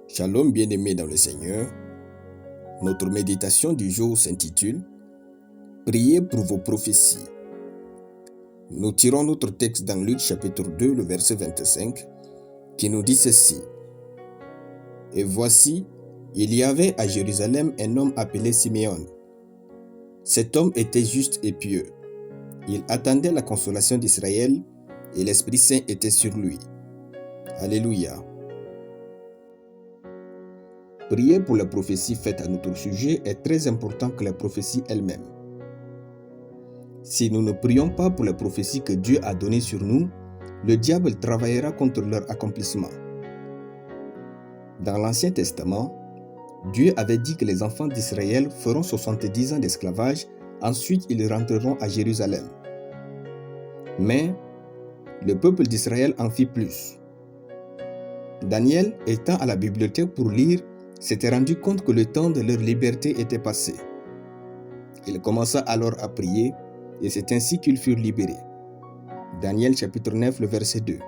Shalom bien-aimés dans le Seigneur. Notre méditation du jour s'intitule « Priez pour vos prophéties ». Nous tirons notre texte dans Luc chapitre 2, le verset 25, qui nous dit ceci. « Et voici, il y avait à Jérusalem un homme appelé Siméon. Cet homme était juste et pieux. Il attendait la consolation d'Israël et l'Esprit Saint était sur lui. » Alléluia. Prier pour les prophéties faites à notre sujet est très important que les prophéties elles-mêmes. Si nous ne prions pas pour les prophéties que Dieu a données sur nous, le diable travaillera contre leur accomplissement. Dans l'Ancien Testament, Dieu avait dit que les enfants d'Israël feront 70 ans d'esclavage, ensuite ils rentreront à Jérusalem. Mais le peuple d'Israël en fit plus. Daniel, étant à la bibliothèque pour lire, s'était rendu compte que le temps de leur liberté était passé. Il commença alors à prier, et c'est ainsi qu'ils furent libérés. Daniel chapitre 9, le verset 2.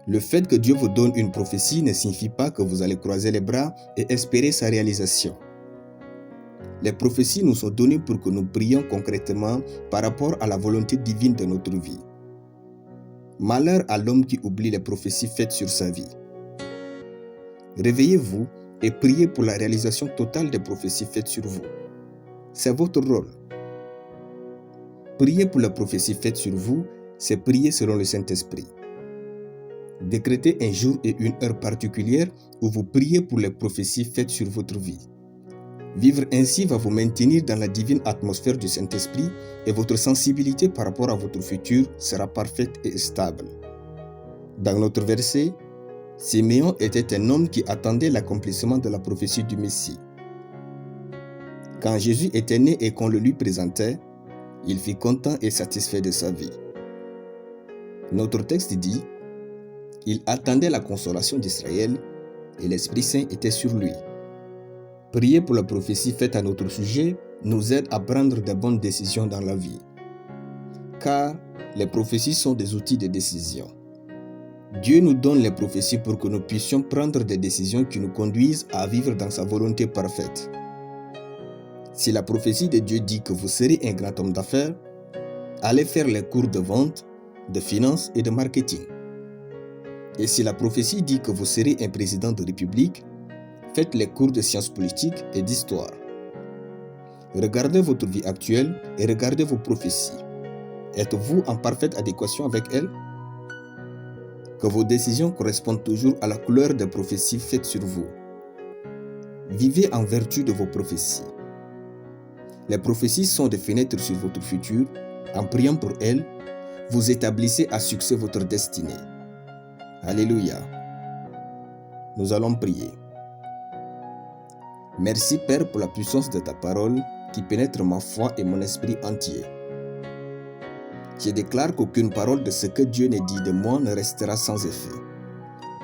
Le fait que Dieu vous donne une prophétie ne signifie pas que vous allez croiser les bras et espérer sa réalisation. Les prophéties nous sont données pour que nous prions concrètement par rapport à la volonté divine de notre vie. Malheur à l'homme qui oublie les prophéties faites sur sa vie. Réveillez-vous et priez pour la réalisation totale des prophéties faites sur vous. C'est votre rôle. Prier pour la prophétie faite sur vous, c'est prier selon le Saint-Esprit. Décrétez un jour et une heure particulière où vous priez pour les prophéties faites sur votre vie. Vivre ainsi va vous maintenir dans la divine atmosphère du Saint-Esprit et votre sensibilité par rapport à votre futur sera parfaite et stable. Dans notre verset, Siméon était un homme qui attendait l'accomplissement de la prophétie du Messie. Quand Jésus était né et qu'on le lui présentait, il fut content et satisfait de sa vie. Notre texte dit, « Il attendait la consolation d'Israël et l'Esprit Saint était sur lui. » Prier pour la prophétie faite à notre sujet nous aide à prendre de bonnes décisions dans la vie. Car les prophéties sont des outils de décision. Dieu nous donne les prophéties pour que nous puissions prendre des décisions qui nous conduisent à vivre dans sa volonté parfaite. Si la prophétie de Dieu dit que vous serez un grand homme d'affaires, allez faire les cours de vente, de finance et de marketing. Et si la prophétie dit que vous serez un président de république, faites les cours de sciences politiques et d'histoire. Regardez votre vie actuelle et regardez vos prophéties. Êtes-vous en parfaite adéquation avec elles? Que vos décisions correspondent toujours à la couleur des prophéties faites sur vous. Vivez en vertu de vos prophéties. Les prophéties sont des fenêtres sur votre futur. En priant pour elles, vous établissez à succès votre destinée. Alléluia. Nous allons prier. Merci Père pour la puissance de ta parole qui pénètre ma foi et mon esprit entier. Je déclare qu'aucune parole de ce que Dieu n'a dit de moi ne restera sans effet.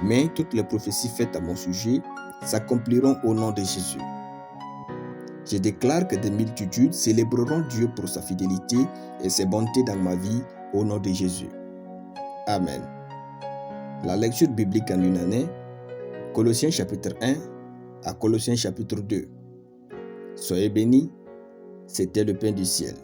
Mais toutes les prophéties faites à mon sujet s'accompliront au nom de Jésus. Je déclare que des multitudes célébreront Dieu pour sa fidélité et ses bontés dans ma vie au nom de Jésus. Amen. La lecture biblique en une année, Colossiens chapitre 1 à Colossiens chapitre 2. Soyez bénis, c'était le pain du ciel.